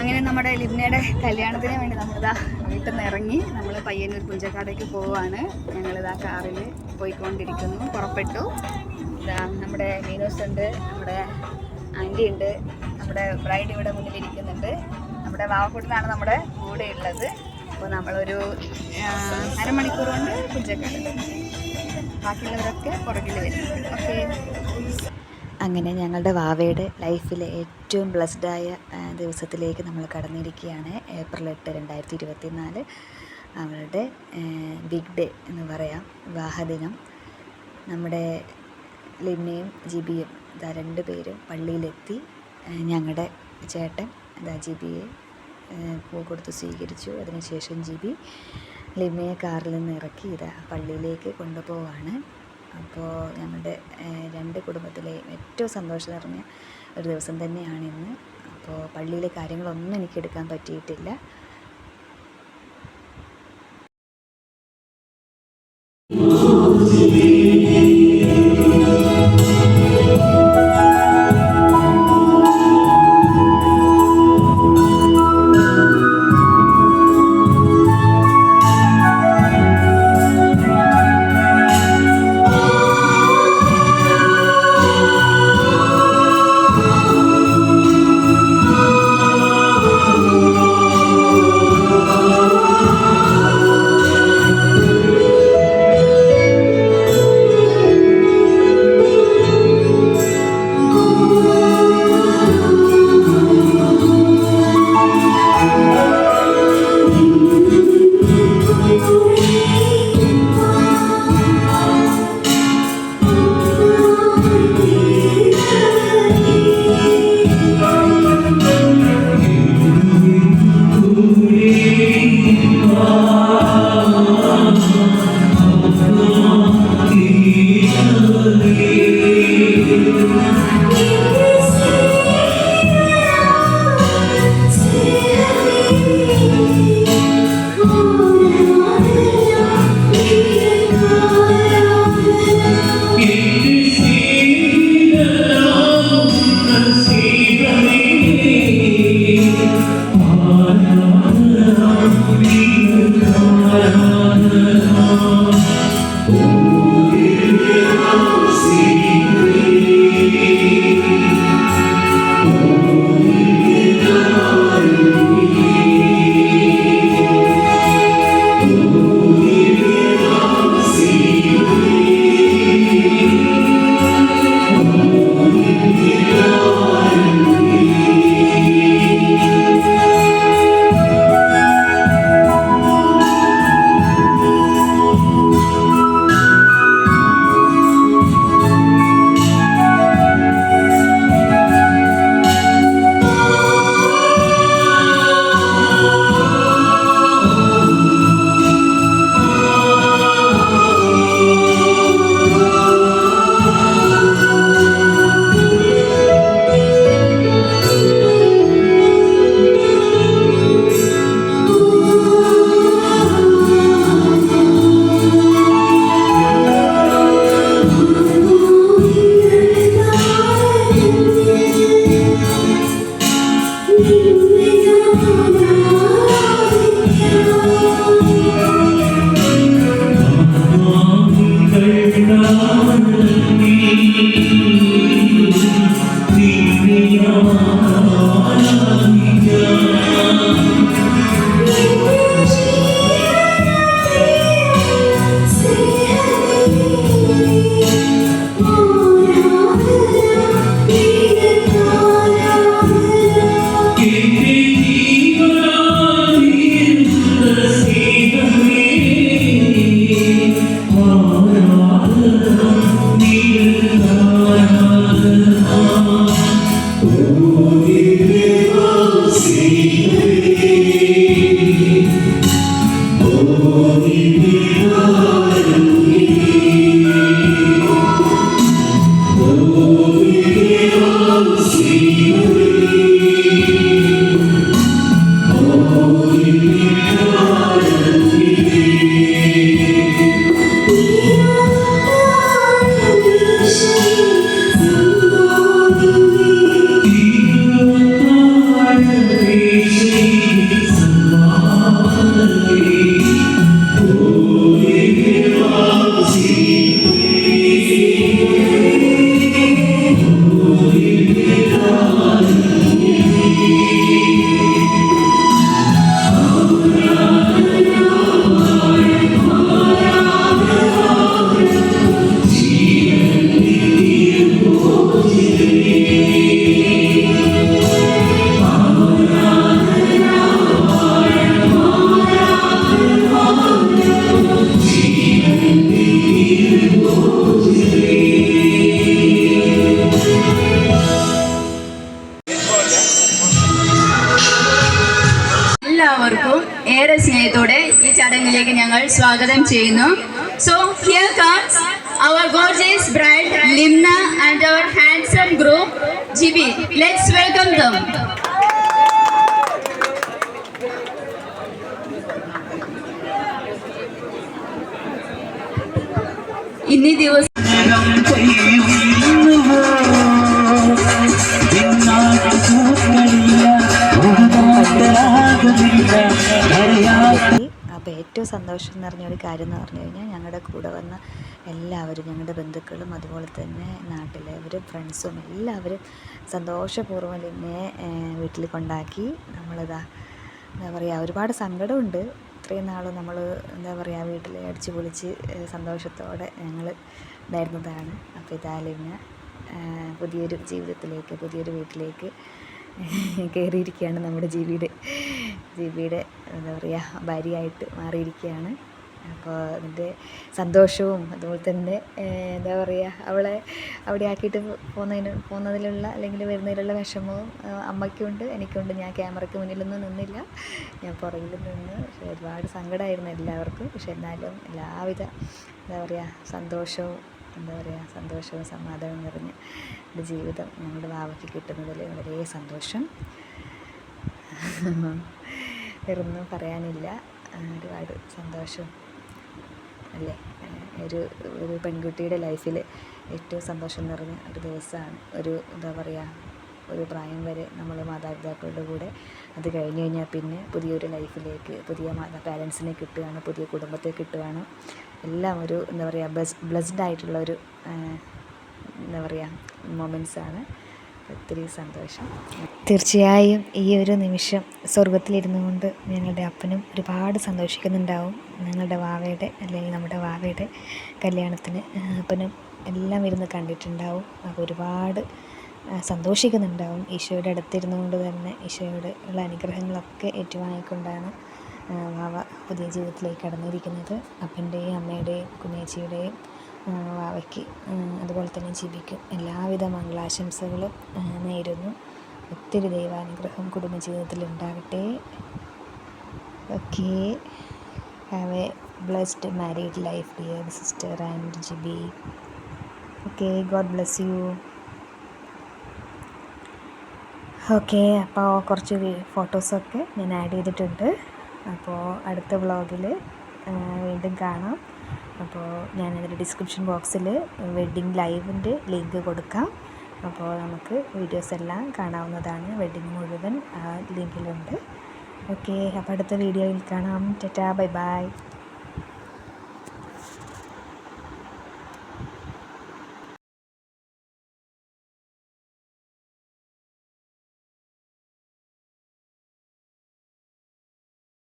അങ്ങനെ നമ്മുടെ ലിബ്നയുടെ കല്യാണത്തിന് വേണ്ടി നമ്മളിതാ വീട്ടിൽ നിന്ന് ഇറങ്ങി നമ്മൾ പയ്യന്നൂർ പുഞ്ചക്കാടേക്ക് പോവുകയാണ്. ഞങ്ങളിതാ കാറിൽ പോയിക്കൊണ്ടിരിക്കുന്നു, പുറപ്പെട്ടു. ഇതാ നമ്മുടെ മീനൂസ് ഉണ്ട്, നമ്മുടെ ആൻറ്റി ഉണ്ട്, നമ്മുടെ ബ്രൈഡ് ഇവിടെ മുന്നിലിരിക്കുന്നുണ്ട്. നമ്മുടെ വാവക്കുട്ടനാണ് നമ്മുടെ കൂടെ ഉള്ളത്. അപ്പോൾ നമ്മളൊരു അരമണിക്കൂർ കൊണ്ട് പുഞ്ചക്കാട്, ബാക്കിയുള്ളവരൊക്കെ പുറകിൽ വരുന്നുണ്ട്. ഓക്കെ. അങ്ങനെ ഞങ്ങളുടെ വാവയുടെ ലൈഫിലെ ഏറ്റവും ബ്ലെസ്ഡായ ദിവസത്തിലേക്ക് നമ്മൾ കടന്നിരിക്കുകയാണ്. ഏപ്രിൽ 8, 2024 അവളുടെ ബിഗ് ഡേ എന്ന് പറയാം, വിവാഹദിനം. നമ്മുടെ ലിബ്നയും ജിബിയും ഇതാ 2 പേരും പള്ളിയിലെത്തി. ഞങ്ങളുടെ ചേട്ടൻ ഇതാ ജിബിയെ പൂ കൊടുത്ത് സ്വീകരിച്ചു. അതിനുശേഷം ജിബി ലിബ്നയെ കാറിൽ നിന്ന് ഇറക്കി ഇതാ പള്ളിയിലേക്ക് കൊണ്ടുപോവാണ്. അപ്പോൾ ഞങ്ങളുടെ 2 കുടുംബത്തിലെയും ഏറ്റവും സന്തോഷം നിറഞ്ഞ ഒരു ദിവസം തന്നെയാണ് ഇന്ന്. അപ്പോൾ പള്ളിയിലെ കാര്യങ്ങളൊന്നും എനിക്ക് എടുക്കാൻ പറ്റിയിട്ടില്ല. എല്ലാവർക്കും ഏറെ സ്നേഹത്തോടെ ഈ ചടങ്ങിലേക്ക് ഞങ്ങൾ സ്വാഗതം ചെയ്യുന്നു. So here comes our gorgeous bride Limna and our handsome groom Jibi. Let's welcome them. ഇന്നീ ദിവസം അപ്പോൾ ഏറ്റവും സന്തോഷം എന്ന് പറഞ്ഞൊരു കാര്യം എന്ന് പറഞ്ഞു കഴിഞ്ഞാൽ ഞങ്ങളുടെ കൂടെ വന്ന എല്ലാവരും, ഞങ്ങളുടെ ബന്ധുക്കളും അതുപോലെ തന്നെ നാട്ടിലെവരും ഫ്രണ്ട്സും എല്ലാവരും സന്തോഷപൂർവ്വം എന്നെ വീട്ടിൽ കൊണ്ടാക്കി. എന്താ പറയുക, ഒരുപാട് സങ്കടമുണ്ട്. ഇത്രയും നാൾ നമ്മൾ പറയുക വീട്ടിൽ അടിച്ച് പൊളിച്ച് സന്തോഷത്തോടെ ഞങ്ങൾ ഇതായിരുന്നതാണ്. അപ്പോൾ ഇതാലിന് പുതിയൊരു ജീവിതത്തിലേക്ക്, പുതിയൊരു വീട്ടിലേക്ക് കയറിയിരിക്കുകയാണ്. നമ്മുടെ ജിബിയുടെ ഭാര്യയായിട്ട് മാറിയിരിക്കുകയാണ്. അപ്പോൾ അതിൻ്റെ സന്തോഷവും അതുപോലെ തന്നെ അവളെ അവിടെ ആക്കിയിട്ട് പോകുന്നതിലുള്ള അല്ലെങ്കിൽ വരുന്നതിലുള്ള വിഷമവും അമ്മയ്ക്കുണ്ട്, എനിക്കുണ്ട്. ഞാൻ ക്യാമറയ്ക്ക് മുന്നിലൊന്നും നിന്നില്ല, ഞാൻ പുറകിൽ നിന്ന്. പക്ഷേ ഒരുപാട് സങ്കടമായിരുന്നു എല്ലാവർക്കും. പക്ഷെ എന്നാലും എല്ലാവിധ സന്തോഷവും സന്തോഷവും സമാധാനവും നിറഞ്ഞ ഒരു ജീവിതം ഞങ്ങളുടെ വാവയ്ക്ക് കിട്ടുന്നതിൽ വളരെ സന്തോഷം. വേറൊന്നും പറയാനില്ല. ഒരുപാട് സന്തോഷം അല്ലേ. ഒരു പെൺകുട്ടിയുടെ ലൈഫിൽ ഏറ്റവും സന്തോഷം നിറഞ്ഞ ഒരു ദിവസമാണ്. ഒരു പ്രായം വരെ നമ്മൾ മാതാപിതാക്കളുടെ കൂടെ, അത് കഴിഞ്ഞ് കഴിഞ്ഞാൽ പിന്നെ പുതിയൊരു ലൈഫിലേക്ക് പുതിയ പാരൻസിനെ കിട്ടുകയാണ്, പുതിയ കുടുംബത്തെ കിട്ടുകയാണ്. എല്ലാം ഒരു ബ്ലെസ്ഡ് ആയിട്ടുള്ളൊരു മൊമെൻറ്റ്സാണ്. ഒത്തിരി സന്തോഷം. തീർച്ചയായും ഈ ഒരു നിമിഷം സ്വർഗത്തിലിരുന്നു കൊണ്ട് ഞങ്ങളുടെ അപ്പനും ഒരുപാട് സന്തോഷിക്കുന്നുണ്ടാവും. ഞങ്ങളുടെ വാവയുടെ അല്ലെങ്കിൽ നമ്മുടെ വാവയുടെ കല്യാണത്തിന് അപ്പനും എല്ലാം ഇരുന്ന് കണ്ടിട്ടുണ്ടാവും. അപ്പോൾ ഒരുപാട് സന്തോഷിക്കുന്നുണ്ടാവും. ഈശോയുടെ അടുത്തിരുന്നു കൊണ്ട് തന്നെ ഈശോയുടെ ഉള്ള അനുഗ്രഹങ്ങളൊക്കെ ഏറ്റുവാങ്ങിക്കൊണ്ടാണ് വാവ പുതിയ ജീവിതത്തിലേക്ക് കടന്നിരിക്കുന്നത്. അപ്പൻ്റെയും അമ്മയുടെയും കുഞ്ഞേച്ചിയുടെയും വാവയ്ക്ക് അതുപോലെ തന്നെ ജിബിക്കും എല്ലാവിധ മംഗളാശംസകളും നേരുന്നു. ഒത്തിരി ദൈവാനുഗ്രഹം കുടുംബജീവിതത്തിൽ ഉണ്ടാകട്ടെ. Okay, have a blessed married life dear sister and Jibi. Okay, God bless you. Okay, അപ്പോൾ കുറച്ച് ഫോട്ടോസൊക്കെ ഞാൻ ആഡ് ചെയ്തിട്ടുണ്ട്. അപ്പോൾ അടുത്ത വ്ളോഗിൽ വീണ്ടും കാണാം. അപ്പോൾ ഞാനതിൻ്റെ ഡിസ്ക്രിപ്ഷൻ ബോക്സിൽ വെഡ്ഡിങ് ലൈവിൻ്റെ ലിങ്ക് കൊടുക്കാം. അപ്പോൾ നമുക്ക് വീഡിയോസ് എല്ലാം കാണാവുന്നതാണ്. വെഡ്ഡിങ് മുഴുവൻ ആ ലിങ്കിലുണ്ട്. ഓക്കെ, അപ്പോൾ അടുത്ത വീഡിയോയിൽ കാണാം. Tata, bye bye.